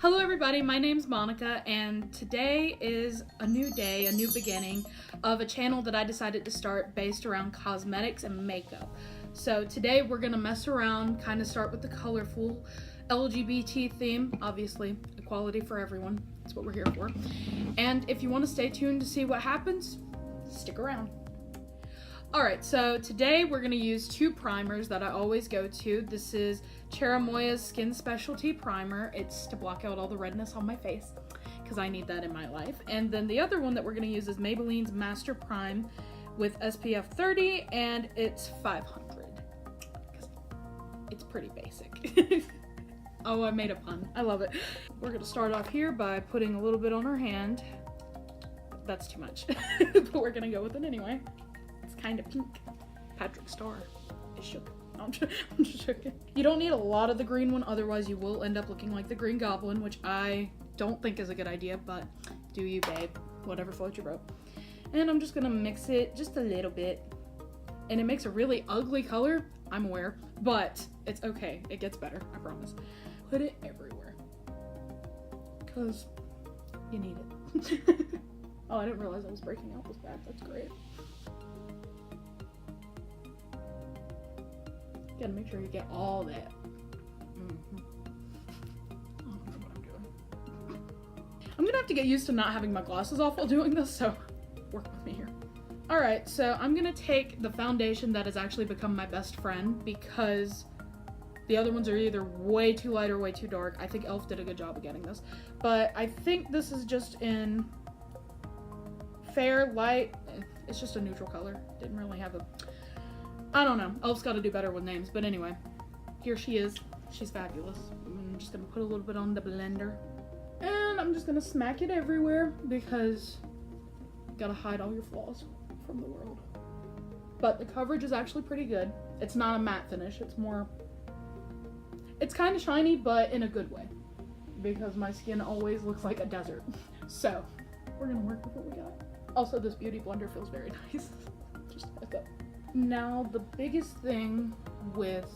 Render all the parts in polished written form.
Hello everybody, my name's Monica, and today is a new day, a new beginning of a channel that I decided to start based around cosmetics and makeup. So today we're gonna mess around, kind of start with the colorful LGBT theme, obviously equality for everyone, that's what we're here for. And if you want to stay tuned to see what happens, stick around. Alright, so today we're going to use two primers that I always go to. This is Cherimoya's Skin Specialty Primer. It's to block out all the redness on my face, because I need that in my life. And then the other one that we're going to use is Maybelline's Master Prime with SPF 30, and it's 500. Because it's pretty basic. Oh, I made a pun. I love it. We're going to start off here by putting a little bit on our hand. That's too much, but we're going to go with it anyway. Kind of pink. Patrick Star is shook. No, I'm just joking. You don't need a lot of the green one, otherwise you will end up looking like the Green Goblin, which I don't think is a good idea, but do you, babe. Whatever floats your boat. And I'm just gonna mix it just a little bit. And it makes a really ugly color, I'm aware, but it's okay. It gets better, I promise. Put it everywhere. Because you need it. Oh, I didn't realize I was breaking out this bad. That's great. Gotta make sure you get all that. I don't know what I'm doing. I'm gonna have to get used to not having my glasses off while doing this, so work with me here. Alright, so I'm gonna take the foundation that has actually become my best friend because the other ones are either way too light or way too dark. I think e.l.f. did a good job of getting this. But I think this is just in fair, light. It's just a neutral color. Didn't really have a... I don't know. e.l.f.'s got to do better with names. But anyway, here she is. She's fabulous. I'm just going to put a little bit on the blender. And I'm just going to smack it everywhere because you got to hide all your flaws from the world. But the coverage is actually pretty good. It's not a matte finish. It's more... It's kind of shiny, but in a good way. Because my skin always looks like a desert. So, we're going to work with what we got. Also, this beauty blender feels very nice. Just a heads up. Now, the biggest thing with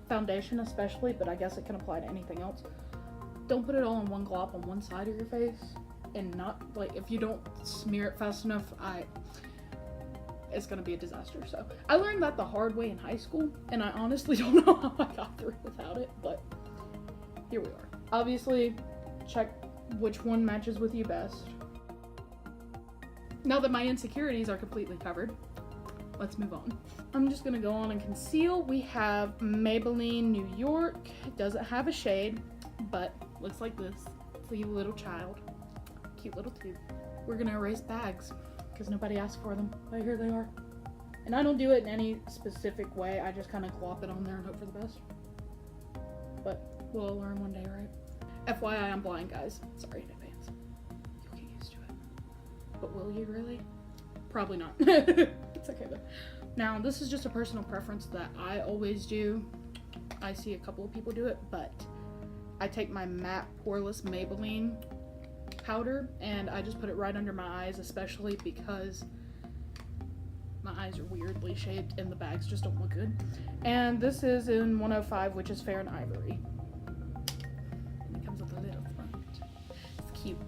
foundation especially, but I guess it can apply to anything else, don't put it all in one glop on one side of your face, and not, like, if you don't smear it fast enough, it's gonna be a disaster. So, I learned that the hard way in high school, and I honestly don't know how I got through without it, but here we are. Obviously, check which one matches with you best. Now that my insecurities are completely covered, let's move on. I'm just gonna go on and conceal. We have Maybelline New York. It doesn't have a shade, but looks like this. It's a little child. Cute little tube. We're gonna erase bags because nobody asked for them, but here they are. And I don't do it in any specific way. I just kind of glop it on there and hope for the best. But we'll all learn one day, right? FYI, I'm blind, guys. Sorry in advance. You'll get used to it. But will you really? Probably not. It's okay though. Now, this is just a personal preference that I always do. I see a couple of people do it, but I take my matte poreless Maybelline powder and I just put it right under my eyes, especially because my eyes are weirdly shaped and the bags just don't look good. And this is in 105, which is Fair and Ivory. And it comes with a little front. It's cute.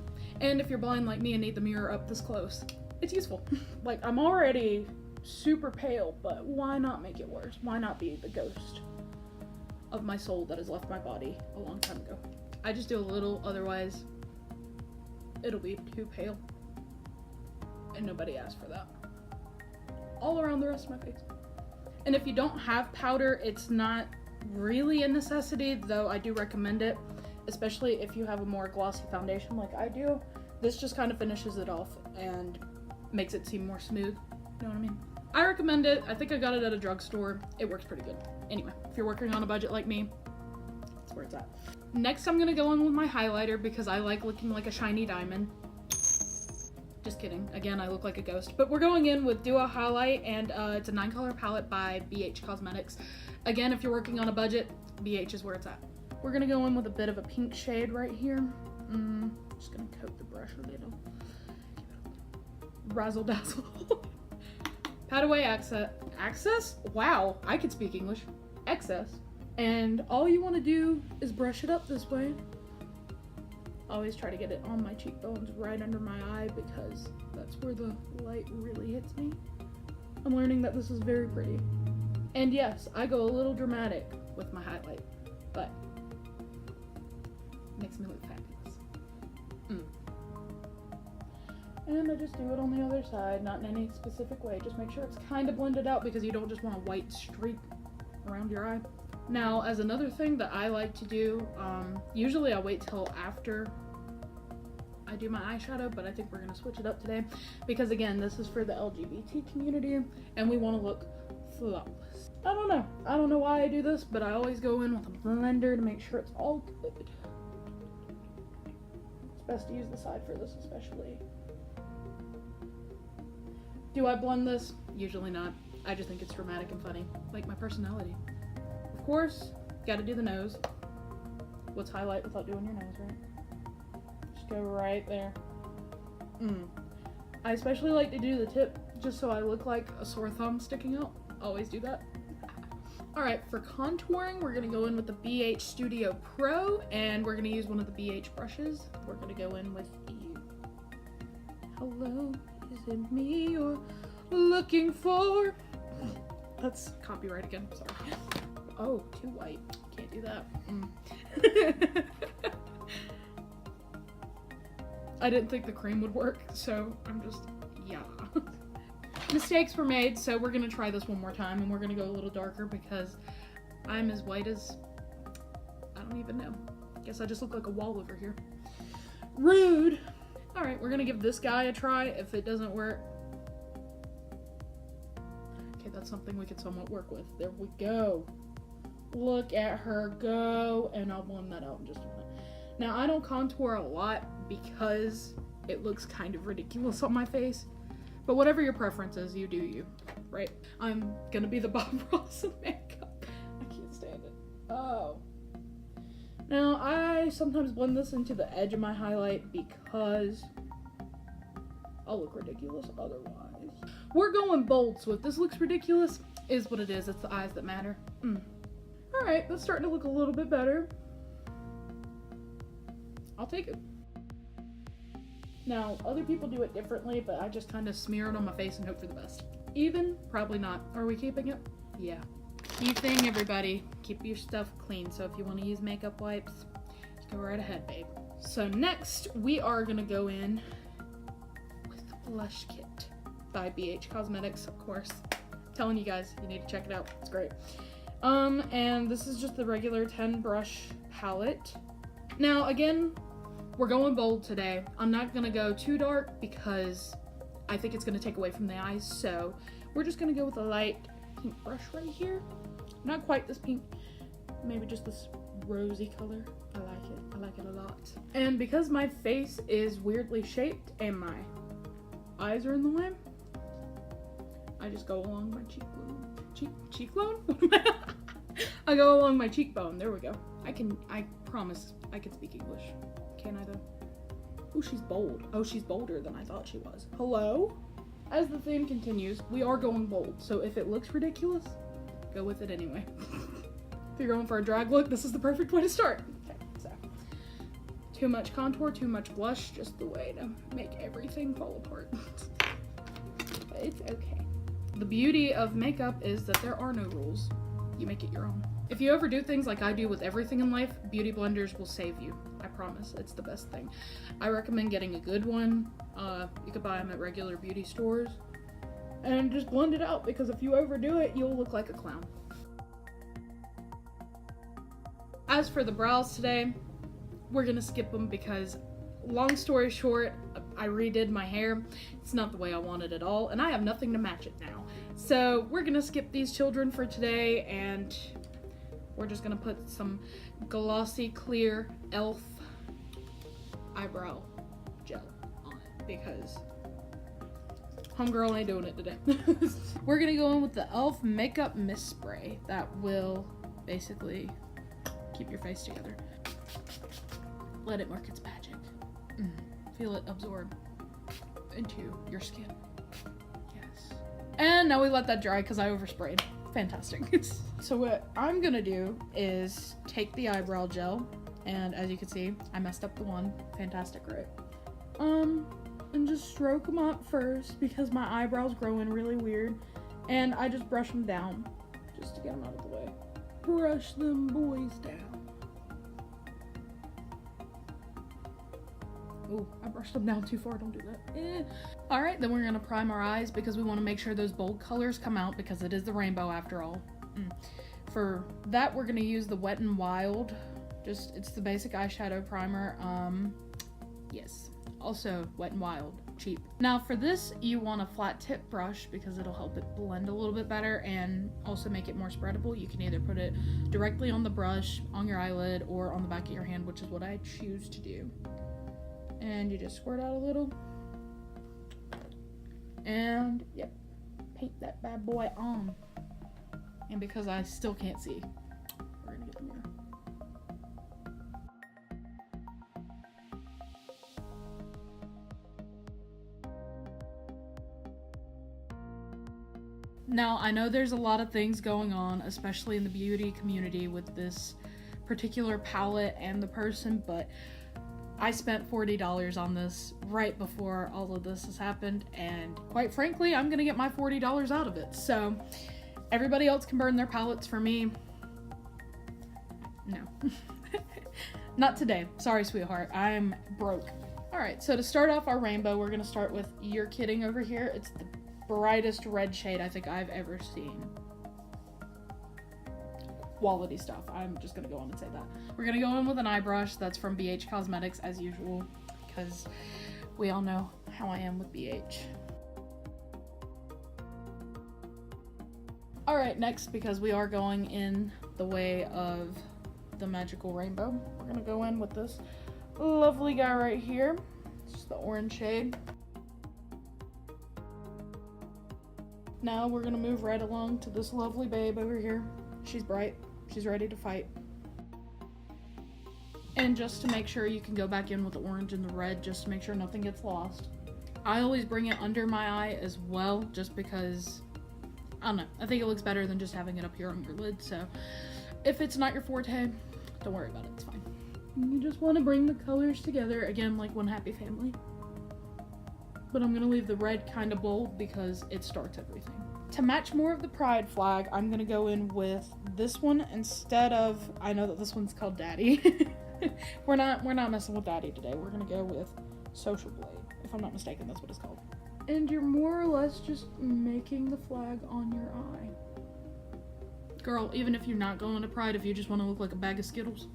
And if you're blind like me and need the mirror up this close, it's useful. Like, I'm already super pale, but why not make it worse? Why not be the ghost of my soul that has left my body a long time ago? I just do a little, otherwise it'll be too pale. And nobody asked for that. All around the rest of my face. And if you don't have powder, it's not really a necessity, though I do recommend it, especially if you have a more glossy foundation like I do. This just kind of finishes it off and makes it seem more smooth. You know what I mean? I recommend it. I think I got it at a drugstore. It works pretty good. Anyway, if you're working on a budget like me, that's where it's at. Next, I'm gonna go in with my highlighter because I like looking like a shiny diamond. Just kidding. Again, I look like a ghost. But we're going in with Duo Highlight, and it's a 9-color palette by BH Cosmetics. Again, if you're working on a budget, BH is where it's at. We're gonna go in with a bit of a pink shade right here. Just gonna coat the brush a little. Razzle dazzle. Pat away access? Wow, I could speak English. Excess. And all you want to do is brush it up this way. always try to get it on my cheekbones right under my eye because that's where the light really hits me. I'm learning that this is very pretty. And yes, I go a little dramatic with my highlight, but it makes me look fabulous. And I just do it on the other side, not in any specific way. Just make sure it's kind of blended out because you don't just want a white streak around your eye. Now, as another thing that I like to do, usually I wait till after I do my eyeshadow, but I think we're gonna switch it up today because again, this is for the LGBT community and we want to look flawless. I don't know why I do this, but I always go in with a blender to make sure it's all good. It's best to use the side for this especially. Do I blend this? Usually not. I just think it's dramatic and funny, like my personality. Of course, gotta do the nose. What's highlight without doing your nose, right? Just go right there. I especially like to do the tip just so I look like a sore thumb sticking out. Always do that. Alright, for contouring, we're gonna go in with the BH Studio Pro and we're gonna use one of the BH brushes. We're gonna go in with the Hello, is it me you're looking for? That's copyright again, sorry. Oh, too white. Can't do that. I didn't think the cream would work, so I'm just, yeah. Mistakes were made, so we're gonna try this one more time and we're gonna go a little darker because I'm as white as, I don't even know. Guess I just look like a wall over here. Rude! Alright, we're gonna give this guy a try. If it doesn't work, okay, that's something we could somewhat work with. There we go. Look at her go, and I'll blend that out in just a minute. Now, I don't contour a lot because it looks kind of ridiculous on my face, but whatever your preference is, you do you, right? I'm gonna be the Bob Ross of makeup. I can't stand it. Oh. Now, I sometimes blend this into the edge of my highlight because I'll look ridiculous otherwise. We're going bold, so if this looks ridiculous, is what it is. It's the eyes that matter. Alright, that's starting to look a little bit better. I'll take it. Now, other people do it differently, but I just kind of smear it on my face and hope for the best. Even? Probably not. Are we keeping it? Yeah. Key thing, everybody, keep your stuff clean. So if you want to use makeup wipes, go right ahead, babe. So next, we are going to go in with the Blush Kit by BH Cosmetics, of course. Telling you guys, you need to check it out. It's great. And this is just the regular 10 brush palette. Now, again, we're going bold today. I'm not gonna go too dark because I think it's gonna take away from the eyes, so we're just gonna go with a light pink brush right here. Not quite this pink, maybe just this rosy color. I like it a lot. And because my face is weirdly shaped and my eyes are in the way, I just go along my cheekbone. Cheekbone? I go along my cheekbone. There we go. I promise I can speak English. Can I though? Oh, she's bold. Oh, she's bolder than I thought she was. Hello? As the theme continues, we are going bold. So if it looks ridiculous, go with it anyway. If you're going for a drag look, this is the perfect way to start. Okay, so too much contour, too much blush, just the way to make everything fall apart. But it's okay. The beauty of makeup is that there are no rules. You make it your own. If you ever do things like I do with everything in life, beauty blenders will save you. I promise, it's the best thing. I recommend getting a good one. You could buy them at regular beauty stores. And just blend it out, because if you overdo it, you'll look like a clown. As for the brows today, we're gonna skip them because, long story short, I redid my hair. It's not the way I want it at all, and I have nothing to match it now. So we're gonna skip these children for today, and we're just gonna put some glossy clear e.l.f. eyebrow gel on it because homegirl ain't doing it today. We're gonna go in with the e.l.f. makeup mist spray that will basically keep your face together. Let it work its magic. Feel it absorb into your skin. Yes. And now we let that dry because I oversprayed. Fantastic. So what I'm gonna do is take the eyebrow gel And as you can see, I messed up the one. Fantastic, right? And just stroke them up first because my eyebrows grow in really weird. And I just brush them down just to get them out of the way. Brush them boys down. Oh, I brushed them down too far. Don't do that. Alright, then we're going to prime our eyes because we want to make sure those bold colors come out because it is the rainbow after all. For that, we're going to use the Wet n Wild. It's the basic eyeshadow primer. Yes. Also, Wet n Wild. Cheap. Now for this, you want a flat tip brush because it'll help it blend a little bit better and also make it more spreadable. You can either put it directly on the brush, on your eyelid, or on the back of your hand, which is what I choose to do. And you just squirt out a little. And, yep, paint that bad boy on. And because I still can't see, we're gonna get the mirror. Now, I know there's a lot of things going on, especially in the beauty community with this particular palette and the person, but I spent $40 on this right before all of this has happened, and quite frankly, I'm gonna get my $40 out of it. So, everybody else can burn their palettes. For me, no. Not today. Sorry, sweetheart. I'm broke. Alright, so to start off our rainbow, we're gonna start with You're Kidding over here. It's the brightest red shade I think I've ever seen. Quality stuff. I'm just gonna go on and say that. We're gonna go in with an eye brush that's from BH Cosmetics as usual, because we all know how I am with BH. Alright, next, because we are going in the way of the magical rainbow, we're gonna go in with this lovely guy right here. It's just the orange shade. Now we're gonna move right along to this lovely babe over here. She's bright. She's ready to fight. And just to make sure, you can go back in with the orange and the red just to make sure nothing gets lost. I always bring it under my eye as well, just because, I don't know, I think it looks better than just having it up here on your lid. So if it's not your forte, don't worry about it, it's fine. You just want to bring the colors together, again, like one happy family. But I'm going to leave the red kind of bold because it starts everything. To match more of the pride flag, I'm going to go in with this one instead of, I know that this one's called Daddy. We're not messing with Daddy today. We're going to go with Social Blade. If I'm not mistaken, that's what it's called. And you're more or less just making the flag on your eye. Girl, even if you're not going to pride, if you just want to look like a bag of Skittles,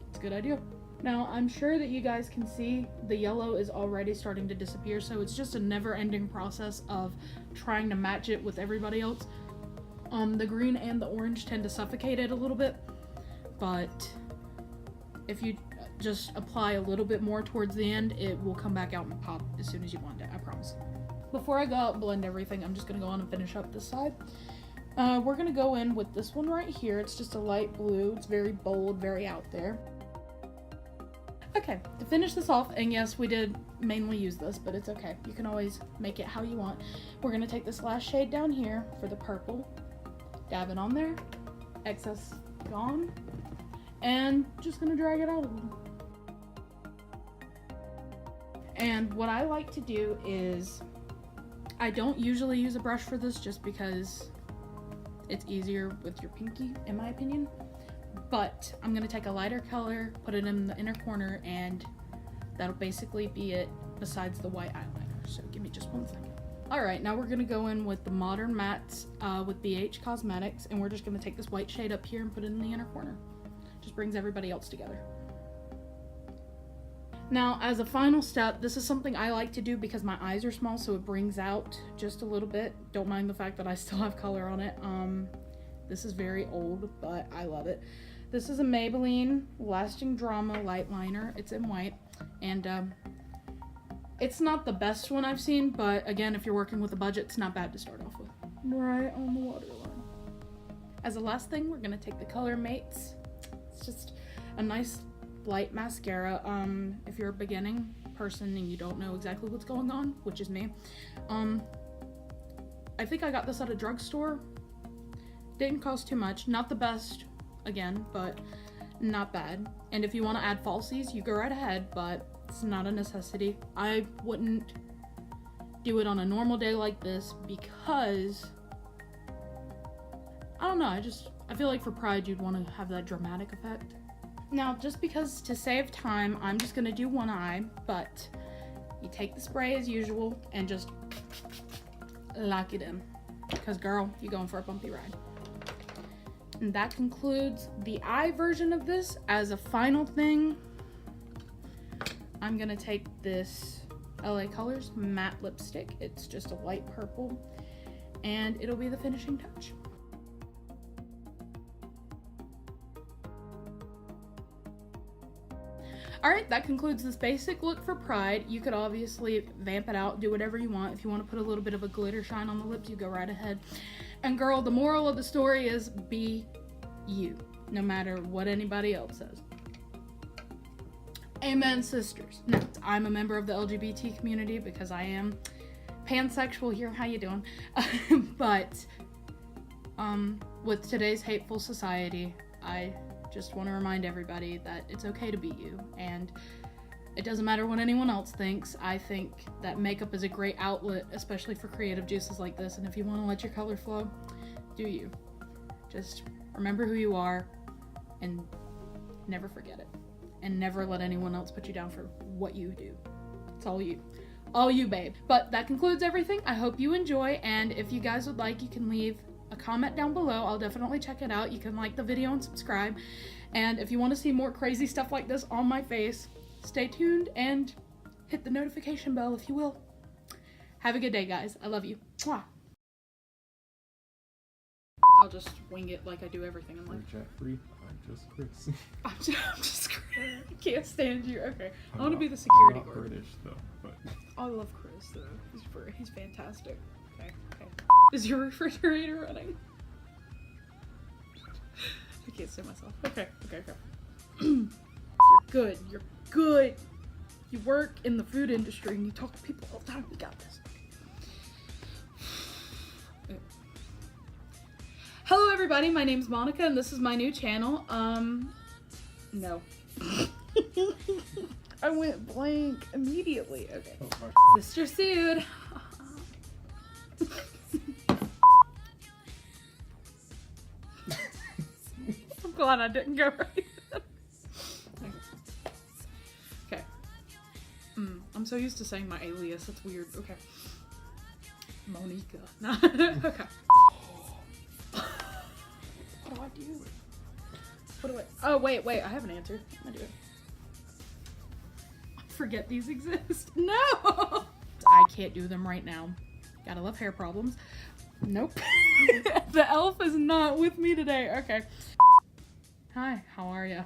it's a good idea. Now, I'm sure that you guys can see the yellow is already starting to disappear, so it's just a never-ending process of trying to match it with everybody else. The green and the orange tend to suffocate it a little bit, but if you just apply a little bit more towards the end, it will come back out and pop as soon as you want it, I promise. Before I go out and blend everything, I'm just going to go on and finish up this side. We're going to go in with this one right here. It's just a light blue. It's very bold, very out there. Okay, to finish this off, and yes, we did mainly use this, but it's okay. You can always make it how you want. We're going to take this last shade down here for the purple, dab it on there, excess gone, and just going to drag it out a little. And what I like to do is, I don't usually use a brush for this just because it's easier with your pinky, in my opinion. But I'm going to take a lighter color, put it in the inner corner, and that'll basically be it besides the white eyeliner. So give me just one second. Alright, now we're going to go in with the Modern Mattes with BH Cosmetics, and we're just going to take this white shade up here and put it in the inner corner. Just brings everybody else together. Now, as a final step, this is something I like to do because my eyes are small, so it brings out just a little bit. Don't mind the fact that I still have color on it. This is very old, but I love it. This is a Maybelline Lasting Drama Light Liner. It's in white, and it's not the best one I've seen, but again, if you're working with a budget, it's not bad to start off with. Right on the waterline. As a last thing, we're gonna take the Color Mates. It's just a nice light mascara. If you're a beginning person and you don't know exactly what's going on, which is me, I think I got this at a drugstore. Didn't cost too much. Not the best, again, but not bad. And if you want to add falsies, you go right ahead, but it's not a necessity. I wouldn't do it on a normal day like this because, I don't know, I feel like for Pride you'd want to have that dramatic effect. Now, just because to save time, I'm just gonna do one eye, but you take the spray as usual and just lock it in. Because girl, you're going for a bumpy ride. And that concludes the eye version of this. As a final thing, I'm gonna take this LA Colors matte lipstick. It's just a light purple, and it'll be the finishing touch. Alright, that concludes this basic look for Pride. You could obviously vamp it out, do whatever you want. If you want to put a little bit of a glitter shine on the lips, you go right ahead. And girl, the moral of the story is be you, no matter what anybody else says. Amen, sisters. Now, I'm a member of the LGBT community because I am pansexual here. How you doing? But with today's hateful society, I just want to remind everybody that it's okay to be you, and it doesn't matter what anyone else thinks. I think that makeup is a great outlet, especially for creative juices like this, and if you want to let your color flow, do you. Just remember who you are and never forget it, and never let anyone else put you down for what you do. It's all you, babe. But that concludes everything. I hope you enjoy, and if you guys would like, you can leave a comment down below. I'll definitely check it out. You can like the video and subscribe, and if you want to see more crazy stuff like this on my face, stay tuned and hit the notification bell if you will. Have a good day, guys. I love you. Mwah. I'll just wing it like I do everything in life. Free. I'm just Chris. I'm just Chris. I can't stand you. Okay, I want to be the security guard. I'm not British though, but I love Chris though. He's fantastic. Okay. Is your refrigerator running? I can't see myself. Okay. You're good. You're good. You work in the food industry and you talk to people all the time. You got this. Hello everybody, my name's Monica and this is my new channel. No. I went blank immediately. Okay. oh, Sister Sued. I'm glad I didn't go right. Okay. I'm so used to saying my alias, that's weird. Okay. Monica. Okay. What do I do? Oh, wait, I have an answer. I do it. I forget these exist. No! I can't do them right now. Gotta love hair problems. Nope. The elf is not with me today. Okay. Hi, how are ya?